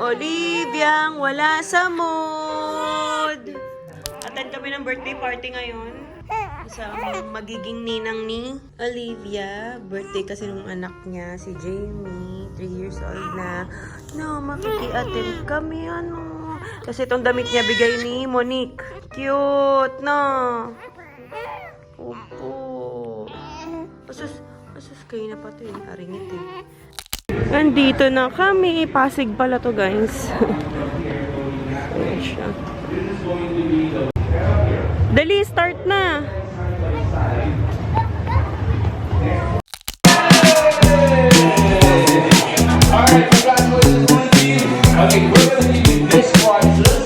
Oliviang wala sa mood. Attend kami ng birthday party ngayon. Sa magiging ninang ni Olivia. Birthday kasi nung anak niya, si Jamie. 3 years old na. No, makiki-attend kami, ano. Kasi itong damit niya bigay ni Monique. Cute, no. Opo. Asus kayo na pa ito eh. Aringit eh. Nandito na kami. Pasig pala to guys. Ayan siya. Dali, start na. Alright, congratulations to you. Okay, we're going to give you this prizes.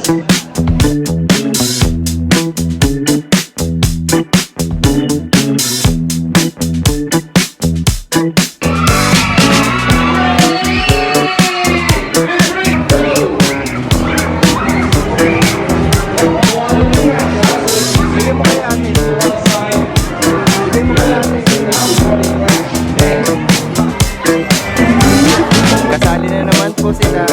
Kasali na naman po sila.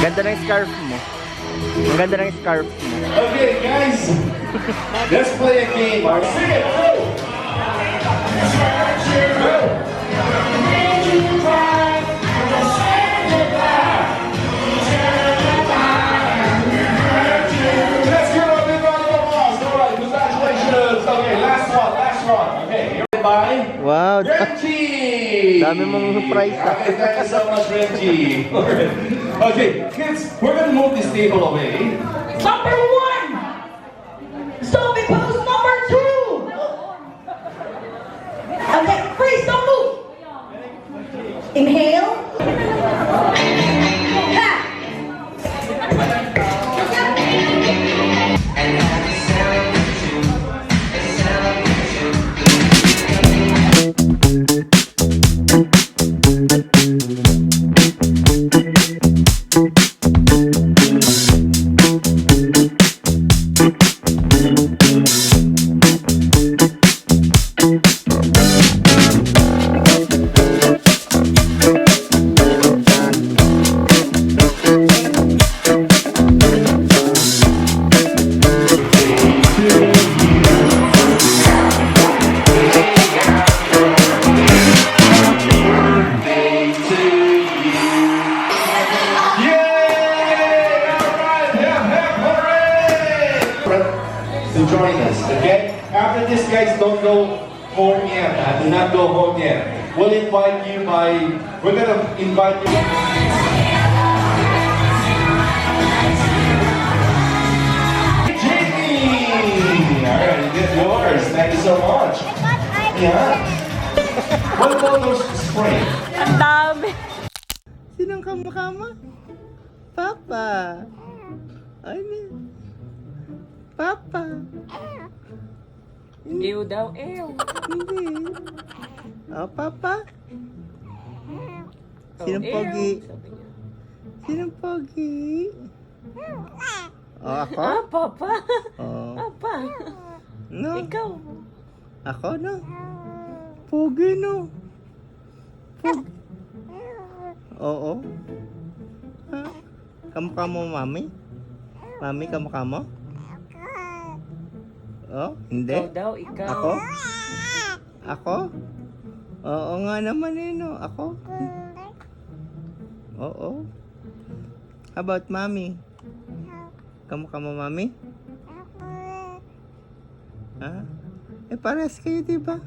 Ganda ng scarf mo. Ang ganda ng scarf mo. Okay, guys, let's play a game. Sing it. Go. Let's give a big round of applause. All right, congratulations. Okay, last one. Okay, bye. Wow, Reggie! dami mong surprise. Okay, thank you so much, Reggie. Okay, kids, we're gonna move this table away. Number 1! Zombie pose number 2! Okay, freeze, don't move! Inhale. Ha! To join us, okay? After this, guys, don't go home yet. Do not go home yet. We'll invite you we're gonna invite you. Jamie! Alright, you get yours. Thank you so much. Yeah. What about those spray? Ang dami. Sinong kamukama? Papa. Ano? Papa. Ew daw, ew. Hindi. Oh, Papa. Sinong ew. pogi? Sabi niya. Sinong pogi? Oh, ako? Ah, Papa. Oh. Papa. No. Ikaw. Ako, no? Pogi, no? Pogi. Oo. Ha? Kamukha mo, mami? Mami, kamukha mo? Oh, hindi? Ikaw daw, ikaw. Ako? Ako? Oo nga naman eh, no? Ako? Oo. How about mami? Kamukha mo, mami? Ha? Eh, pares kayo, di ba?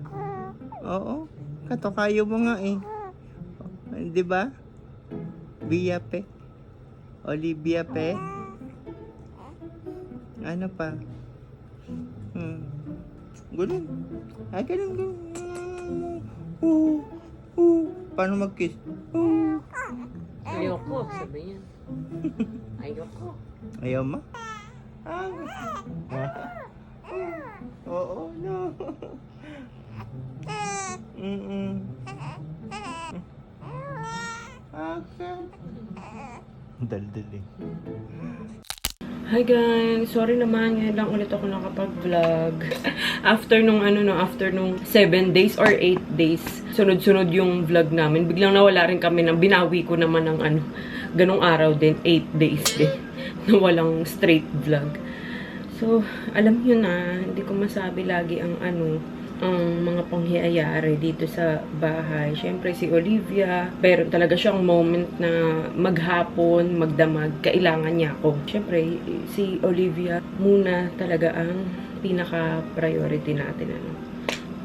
Oo. Katokayo mo nga eh. Di ba? Bia pe. Olivia pe. Ano pa? Ganun. Ay, ganun. Paano mag-kiss? Ayoko, sabi niya. Ayoko. Ayaw mo? Oo, no. Okay. Dal-dal eh. Hi guys! Sorry naman, ngayon lang ulit ako nakapag-vlog. After nung 7 days or 8 days, sunod-sunod yung vlog namin. Biglang nawala rin kami ng binawi ko naman ng ganong araw din, 8 days din. Na walang straight vlog. So, alam nyo na, hindi ko masabi lagi ang mga pangyayari dito sa bahay. Siyempre si Olivia, pero talaga siyang moment na maghapon, magdamag, kailangan niya ako. Siyempre, si Olivia muna talaga ang pinaka-priority natin.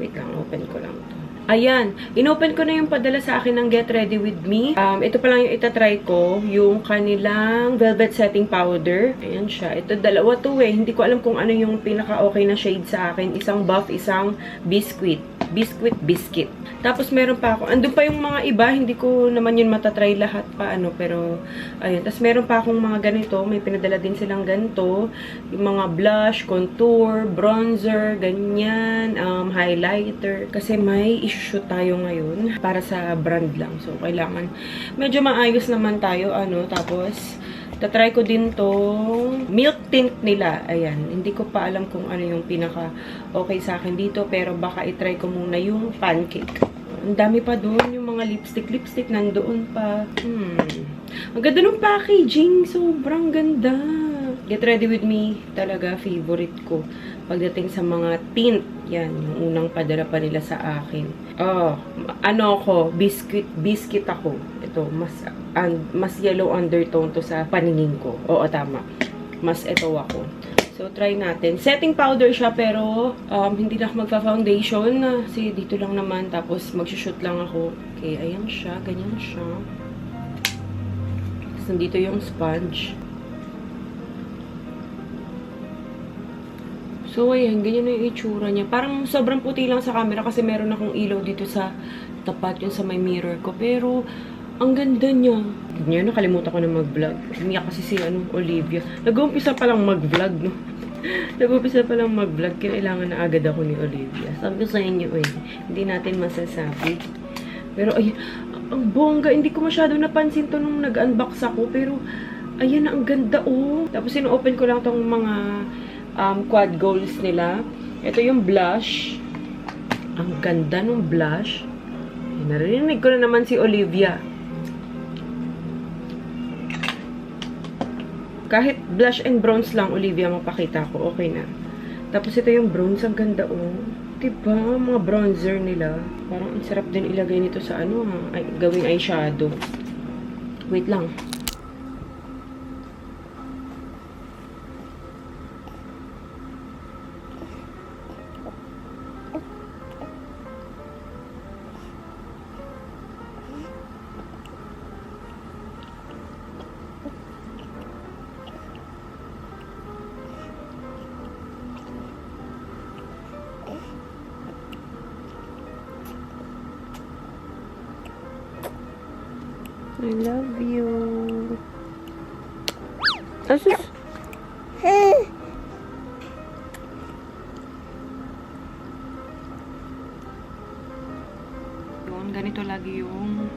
Wait lang, open ko lang to. Ayan, inopen ko na yung padala sa akin ng Get Ready With Me. Ito pa lang yung itatry ko, yung kanilang Velvet Setting Powder. Ayan siya. Ito, dalawa to eh. Hindi ko alam kung ano yung pinaka-okay na shade sa akin. Isang buff, isang biscuit. Biscuit. Tapos meron pa ako. Andun pa yung mga iba. Hindi ko naman yun matatry lahat pa. Pero, ayun. Tapos meron pa akong mga ganito. May pinadala din silang ganito. Yung mga blush, contour, bronzer, ganyan. Highlighter. Kasi may issue tayo ngayon. Para sa brand lang. So, kailangan. Medyo maayos naman tayo. Tapos, tatry ko din tong milk tint nila. Ayan. Hindi ko pa alam kung ano yung pinaka okay sa akin dito. Pero baka itry ko muna yung pancake. Ang dami pa doon. Yung mga lipstick nandoon pa. Ang ganda ng packaging. Sobrang ganda. Get Ready With Me. Talaga favorite ko. Pagdating sa mga tint. Yan. Yung unang padala pa nila sa akin. Biscuit ako. Ito. Mas yellow undertone to sa paningin ko. Oo, tama. Mas ito ako. So, try natin. Setting powder siya, pero hindi na ako magpa-foundation. Kasi dito lang naman. Tapos, mag-shoot lang ako. Okay, ayan siya. Ganyan siya. Tapos, nandito yung sponge. So, ayan. Ganyan na yung itsura niya. Parang sobrang puti lang sa camera kasi meron akong ilaw dito sa tapat yun sa may mirror ko. Pero, ang ganda niya. Ngayon, nakalimutan ko na mag-vlog. Umiyak kasi si Olivia. Nag-uumpisa pa lang mag-vlog, no? Nag-uumpisa pa lang mag-vlog. Kailangan na agad ako ni Olivia. Sabi ko sa inyo, hindi natin masasabi. Pero, ay, ang bongga. Hindi ko masyado napansin to nung nag-unbox ako. Pero, ayan na, ang ganda, oh. Tapos, ino-open ko lang tong mga quad goals nila. Ito yung blush. Ang ganda ng blush. Narinig ko na naman si Olivia. Kahit blush and bronze lang, Olivia, mapakita ko. Okay na. Tapos ito yung bronze. Ang ganda, oh. Diba? Mga bronzer nila. Parang ang sarap din ilagay nito sa gawing eyeshadow. Wait lang. I love you. Asus. Yun, ganito lagi yung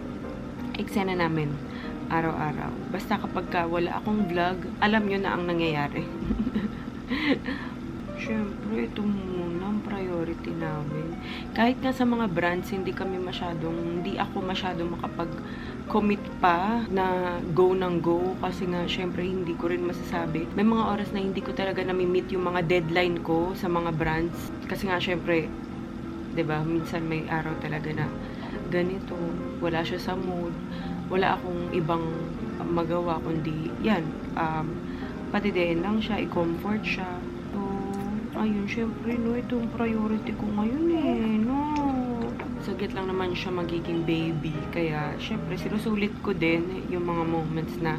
eksena namin. araw-araw. Basta kapag wala akong vlog, alam nyo na ang nangyayari. Siyempre, ito muna ang priority namin. Kahit nga sa mga brands, hindi ako masyadong makapag-commit pa na go ng go. Kasi nga, siyempre, hindi ko rin masasabi. May mga oras na hindi ko talaga nami-meet yung mga deadline ko sa mga brands. Kasi nga, siyempre, 'di ba? Minsan may araw talaga na ganito, wala siya sa mood, wala akong ibang magawa kundi yan, patidiin lang siya, i-comfort siya. So, ayun, syempre, no, itong priority ko ngayon no. Saglit lang naman siya magiging baby, kaya syempre, sinusulit ko din yung mga moments na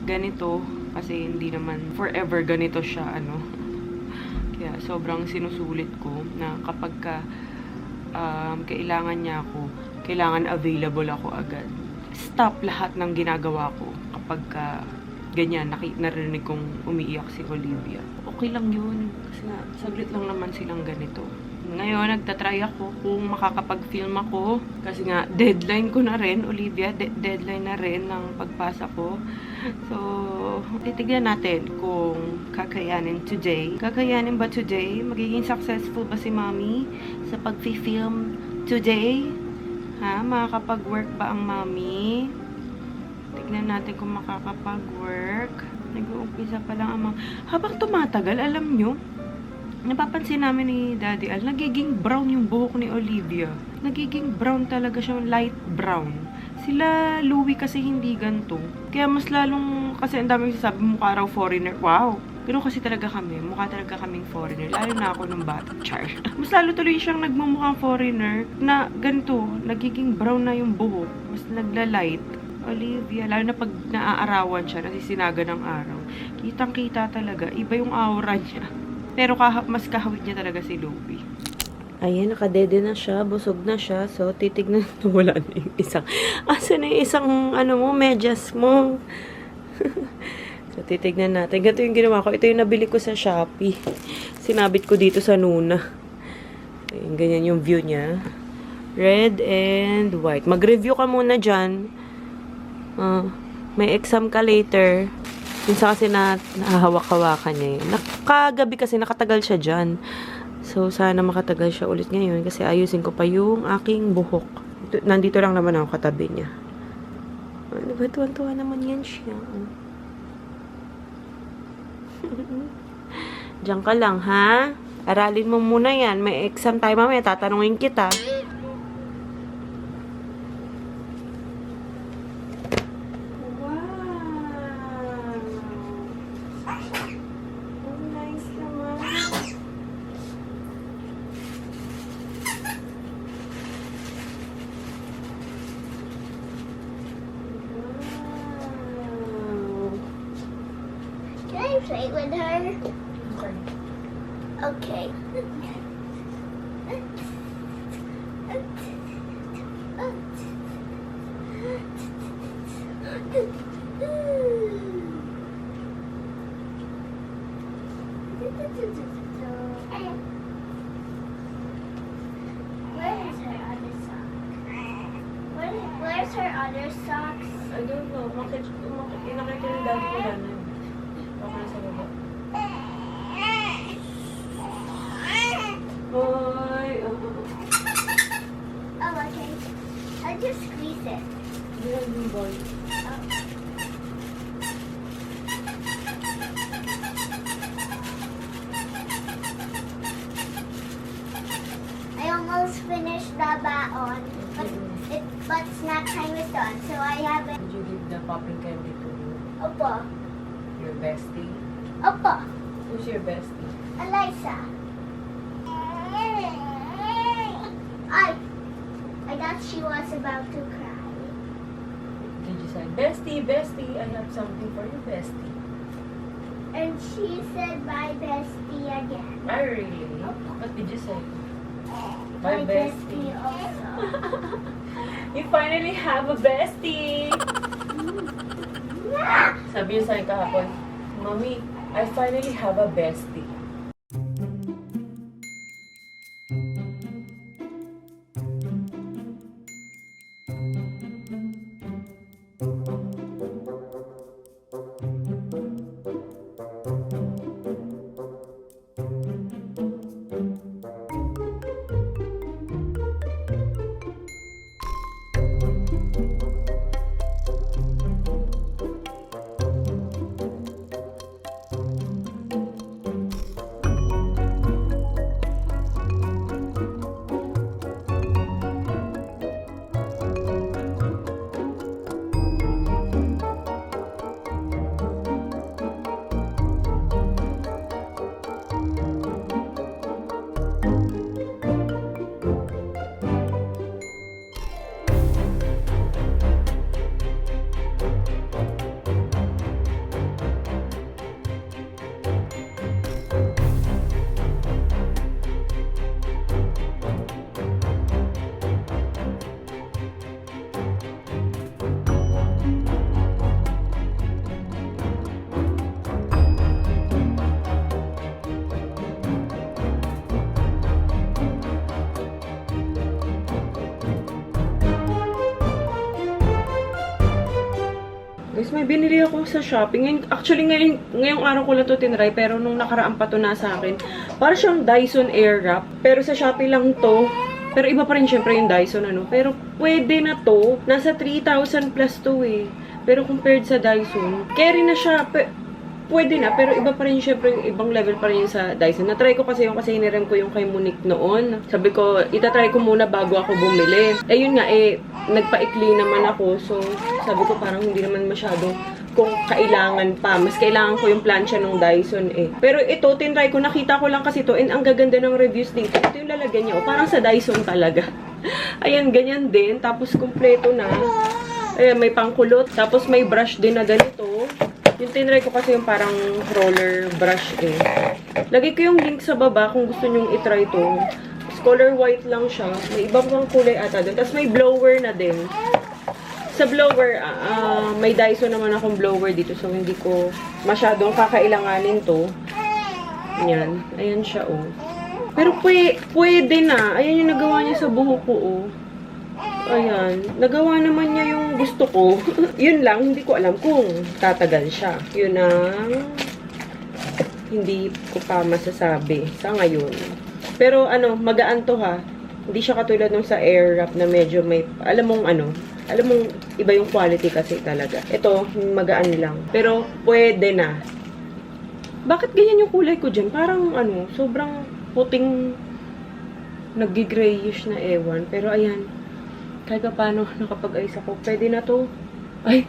ganito, kasi hindi naman forever ganito siya, Kaya sobrang sinusulit ko na kapag kailangan niya ako, kailangan available ako agad. Stop lahat ng ginagawa ko kapag ganyan, narinig kong umiiyak si Olivia. Okay lang yun, kasi nga, saglit lang naman silang ganito. Ngayon, nagtatry ako kung makakapag-film ako. Kasi nga, deadline ko na rin, Olivia, deadline na rin ng pagpasa ko. So, titignan natin kung kakayanin today. Kakayanin ba today? Magiging successful ba si Mommy sa pag-film today? Ha? Makakapag-work ba ang Mommy? Tignan natin kung makakapag-work. Nag-uumpisa pa lang ang habang tumatagal, alam nyo, napapansin namin ni Daddy Al, nagiging brown yung buhok ni Olivia. Nagiging brown talaga siya, light brown. Sila Louie kasi hindi ganito. Kaya mas lalong, kasi ang daming sasabi, mukha raw foreigner. Wow! Ganun kasi talaga kami. Mukha talaga kaming foreigner. Lalo na ako nung bata. Char. Mas lalo tuloy siyang nagmumukhang foreigner na ganito, nagiging brown na yung buhok. Mas nagla-light. Olivia, lalo na pag naaarawan siya, nasisinaga ng araw. Kitang-kita talaga. Iba yung aura niya. Pero mas kahawig niya talaga si Louie. Ayan, nakadede na siya. Busog na siya. So, titignan. Wala na yung isang. Asa na yung isang, medyas mo? So, titignan natin. Ganito yung ginawa ko. Ito yung nabili ko sa Shopee. Sinabit ko dito sa Nuna. Ayan, ganyan yung view niya. Red and white. Mag-review ka muna dyan. May exam ka later. Minsan kasi nahahawak-hawakan niya yun. Kagabi kasi nakatagal siya dyan. So, sana makatagal siya ulit ngayon kasi ayusin ko pa yung aking buhok. Nandito lang naman ako katabi niya. Ano ba? Tuwan-tuwa naman yan siya. Diyan ka lang, ha? Aralin mo muna yan. May exam tayo mamaya. Tatanungin kita. Can I play with her? Okay. Where's her other socks? I don't know. Nakita yung daddy ko na. Okay sa baba. Hoy! Oh, okay. I'll just squeeze it. Yan yung boy. I almost finished the baon, but snack time is done, so I haven't. Did you give the popping candy to Opo. your bestie? Opo. Who's your bestie? Eliza. I thought she was about to cry. Did you say, bestie, bestie, I have something for you, bestie? And she said bye bestie again. I really? What did you say? Bye My bestie. also. You finally have a bestie! Sabi niya sa'yo kahapon, Mommy, I finally have a bestie. may binili ako sa Shopee. Actually, ngayong araw ko lang ito tinry, pero nung nakaraan pa ito na sa akin. Para siyang Dyson Airwrap, pero sa Shopee lang to. Pero iba pa rin syempre yung Dyson, ano. Pero pwede na to. Nasa 3,000 plus to eh. Pero compared sa Dyson, carry na siya. Pwede na, pero iba pa rin syempre yung ibang level pa rin yung sa Dyson. Na-try ko kasi hinirem ko yung kay Monique noon. Sabi ko, itatry ko muna bago ako bumili. Eh yun nga, nagpaikli naman ako. So, sabi ko parang hindi naman masyado kung kailangan pa. Mas kailangan ko yung plancha ng Dyson eh. Pero ito, tinry ko, nakita ko lang kasi ito. And ang gaganda ng reviews dito. Ito yung lalagyan niya. Parang sa Dyson talaga. Ayan, ganyan din. Tapos, kumpleto na. Ayan, may pangkulot. Tapos, may brush din na ganito. Yung tinry ko kasi yung parang roller brush eh. Lagay ko yung link sa baba kung gusto nyong itry to. Color white lang siya. May ibang pang kulay ata doon. Tapos may blower na din. Sa blower, may Dyson naman akong blower dito. So, hindi ko masyadong kakailanganin to. Ayan. Ayan siya, oh. Pero pwede na. Ayan yung nagawa niya sa buhok ko, oh. Ayan. Nagawa naman niya yung gusto ko. Yun lang, hindi ko alam kung tatagal siya. Yun ang hindi ko pa masasabi sa ngayon. Pero magaan to ha. Hindi siya katulad nung sa Airwrap na medyo may, alam mong iba yung quality kasi talaga. Ito, magaan lang. Pero pwede na. Bakit ganyan yung kulay ko dyan? Parang sobrang puting nag-grayish na ewan. Pero ayan. Kahit pa paano nakapag-ayos ako, pwede na to. Ay,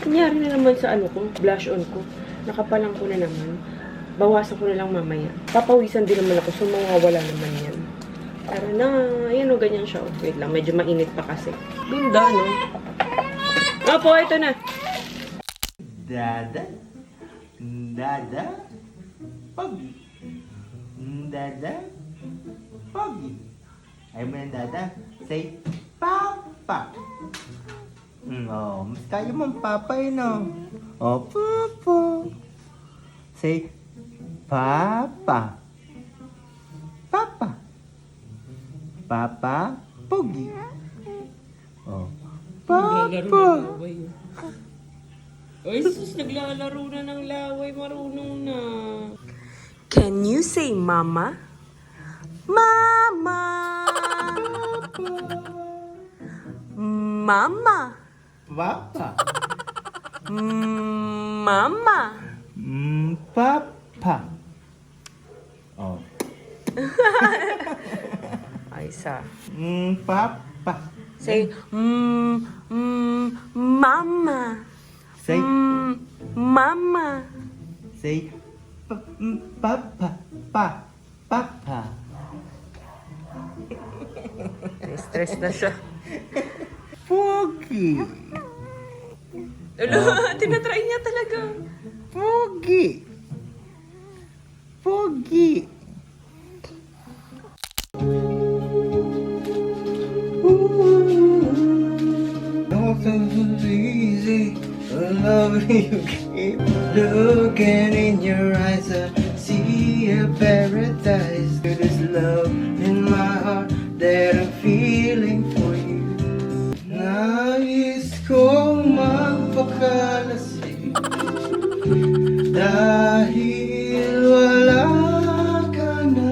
nangyari na naman sa ko, blush on ko. Nakapalang ko na naman. Bawasan ko na lang mamaya. Papawisan din naman ako, so mawawala naman yan. Tara na, ayan o, ganyan siya. Wait lang, medyo mainit pa kasi. Ganda, no? Opo, ito na. Dada. Dada. Pag. Dada. Pag. Ayaw mo ng dada? Say, Papa. Mas kaya mong Papa yun, no? Oh, Papa. Say, Papa. Papa. Papa. Pogi. Oh. Papa. Ay, sus, naglalaro na ng laway. Marunong na. Can you say mama? Mama! Mama! Papa. Mama! Papa. Oh. Ay, isa. Papa. Say, mama. Say, Mama. say, Papa. Papa. Stress na siya. Pogi. Tinatry niya talaga. Pogi. Pogi. Not so easy, love you keep looking in your eyes. I see a paradise. There's love in my heart that I'm feeling for you. Nais kong magpakalasing dahil wala ka na.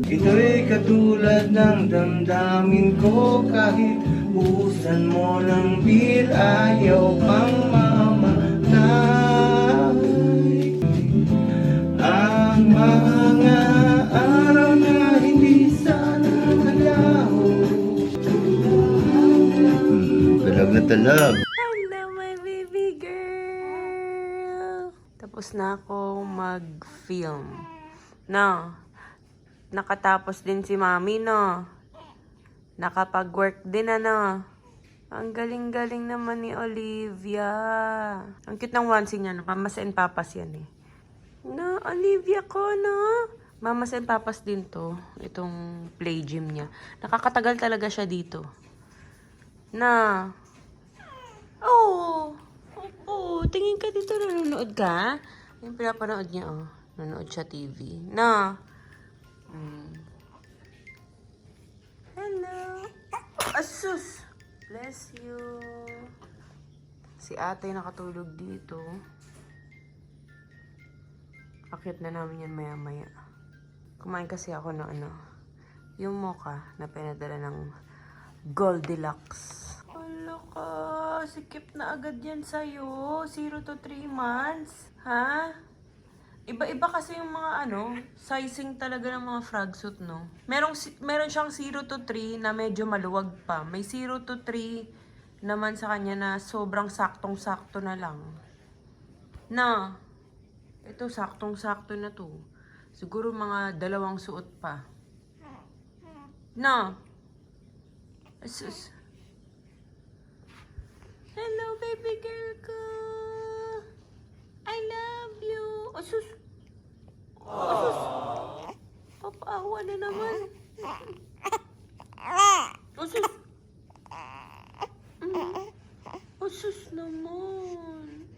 Ito'y katulad ng damdamin ko kahit buhusan mo ng beer, ayaw pang mamatay. Ang mga araw na hindi sana nalaho. Talag na talag. Hello, my baby girl. Tapos na ako mag-film. No. Nakatapos din si mami, no. Nakapag-work din, ano. Ang galing-galing naman ni Olivia. Ang cute ng onesie niya, no? Mamas and papas yan, eh. No, Olivia ko, no? Mamas and papas din to. Itong play gym niya. Nakakatagal talaga siya dito. Na. Oh. Oh, tingin ka dito. Nanonood ka? Yung pinapanood niya, oh. Nanonood siya TV. Na. Hello. Asus. Bless you. Si ate nakatulog dito. Akit na namin yan maya-maya. Kumain kasi ako ng yung mocha na pinadala ng Goldilocks. Wala ka, sikip na agad yan sa'yo. 0 to 3 months. Ha? Iba-iba kasi yung mga sizing talaga ng mga frog suit, no? Meron siyang 0 to 3 na medyo maluwag pa. May 0 to 3 naman sa kanya na sobrang saktong-sakto na lang. Na, ito saktong-sakto na to. Siguro mga 2 suot pa. Na. Asus. Hello, baby girl ko. I love you. Asus. Asus. Papaawa na naman. Asus. Asus naman.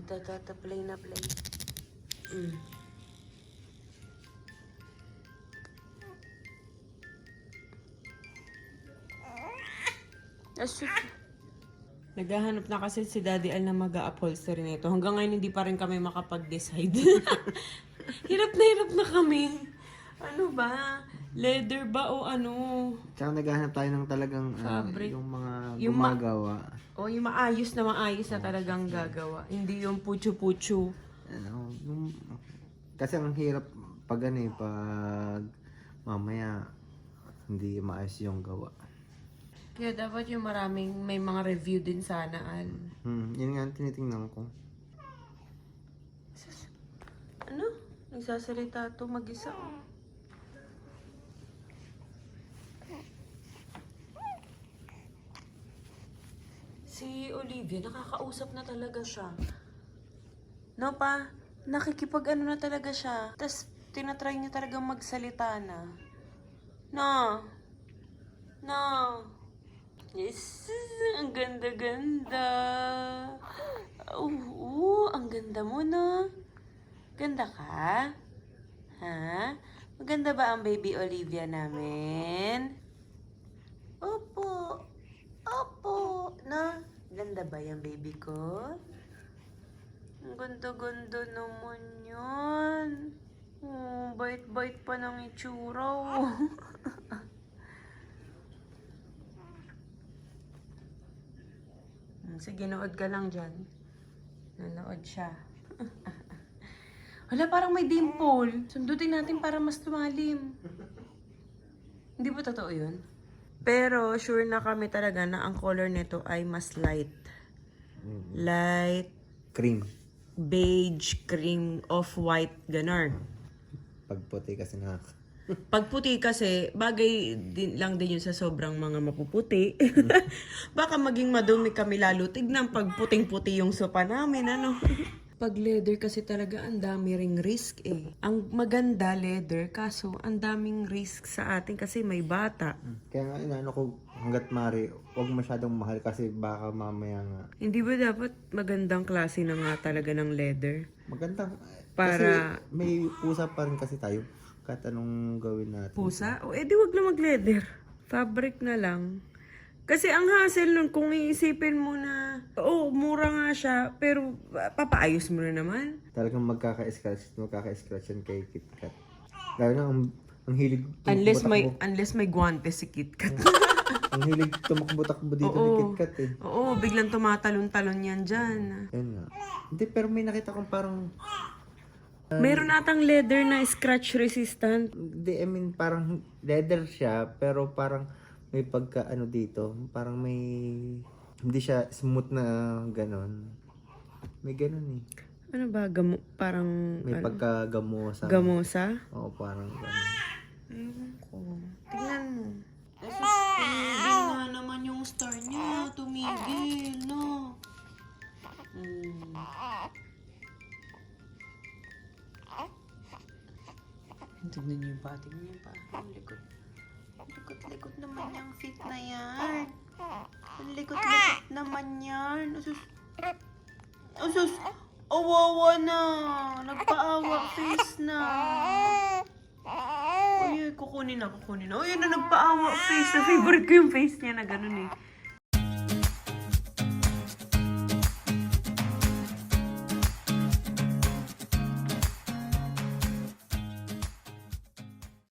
Ito, play na play. Asus. Naghahanap na kasi si Daddy Al na mag-a-upholstery nito. Hanggang ngayon hindi pa rin kami makapag-decide. Hirap na kami. Ano ba? Leather ba o ano? Tsaka naghahanap tayo ng talagang Fabric. yung mga Yung gumagawa. O yung maayos na talagang gagawa. Hindi yung pucho-pucho. Kasi ang hirap pag pag mamaya hindi maayos yung gawa. Kaya dapat yung may mga review din sana, Al. Yun nga ang tinitingnan ko. Ano? Nagsasalita to mag-isa. Si Olivia, nakakausap na talaga siya. No pa? Nakikipag na talaga siya. Tapos, tinatry niya talagang magsalita na. No. Yes, ang ganda-ganda. Ang ganda mo, no? Ganda ka? Ha? Maganda ba ang baby Olivia namin? Opo. Na? Ganda ba yung baby ko? Ang ganda-ganda naman yan. Bait-bait pa ng itsura. Sige, nood ka lang dyan. Nanood siya. Wala, parang may dimple. Sundutin natin para mas lumalim. Hindi ba totoo yun? Pero sure na kami talaga na ang color nito ay mas light. Light, Cream. beige, cream, off-white, ganon. Pag puti kasi Pag puti kasi, bagay lang din yun sa sobrang mga mapuputi. Baka maging madumi kami lalo. Tignan pag puting-puti yung sopa namin, ano? Pag leather kasi talaga, ang dami ring risk eh. Ang maganda leather, kaso ang daming risk sa atin kasi may bata. Kaya nga inaano ko hanggat mari, huwag masyadong mahal kasi baka mamaya nga. Hindi ba dapat magandang klase na nga talaga ng leather? Maganda. Para- Kasi may pusa pa rin kasi tayo. Kahit anong gawin natin. Pusa? O edi wag na mag-leather. Fabric na lang. Kasi ang hassle nun, kung iisipin mo na, mura nga siya, pero papaayos mo na naman. Talagang magkaka-scratch yan kay KitKat. Lalo na ang hilig Unless may guante si KitKat. ang hilig tumakbo-takbo dito ni KitKat eh. Oo, biglang tumatalon-talon yan dyan. Ayun nga. Hindi, pero may nakita kong parang Meron atang leather na scratch resistant. Hindi, I mean, parang leather siya, pero parang may pagka dito, parang may, hindi siya smooth na ganon. May ganon eh. Ano ba? Parang... May pagka-gamosa. Gamosa? Oo, parang ganon. Ewan ko. Tingnan mo. Tumigil na naman yung star niya. Tumigil, no? Tignan niyo yung pa. Ang likod. Likod naman yung feet na yan. Ang likod naman yan. Asus! Awawa na! Nagpaawa face na! Uy, kukunin na. Oh, yun na nagpaawa face. Na favorite ko yung face niya na ganun eh.